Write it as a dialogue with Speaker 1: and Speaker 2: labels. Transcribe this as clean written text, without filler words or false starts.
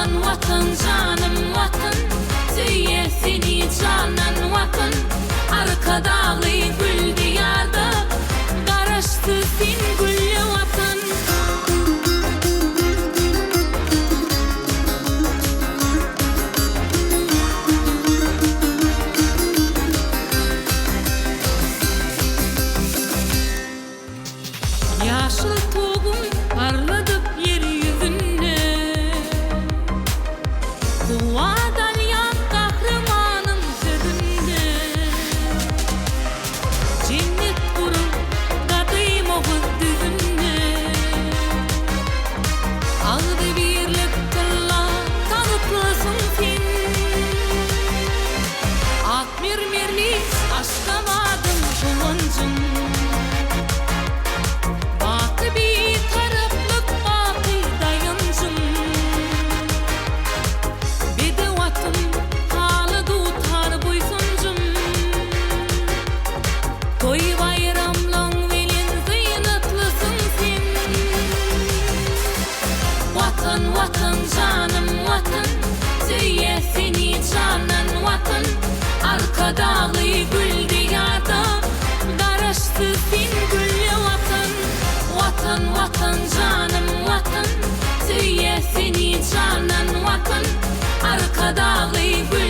Speaker 1: Vatan vatan canım vatan, söyle seni canan vatan. Arka dağlı gül diyarda, karıştı sen güllü vatan. Yaşlı toğum parladıp yeryüzünde, kuva dalyan kahramanım sözünde. Cennet kurur katıyım o kız düzünde, ağdı birlik kılla tanıtlasın sen. Ak mermerli aşka vadım kılıncım, bir taraflık bakı dayancım. Bedevatım halı tutar buysuncum, toy bayramlan velin zıynatlısın sen. Vatan vatan canım vatan, söyle seni canan vatan. Arka dağlı gül diyarda, karıştı sen güllü vatan. Vatan vatan canım vatan, söyle seni canan vatan. Arka dağlı gül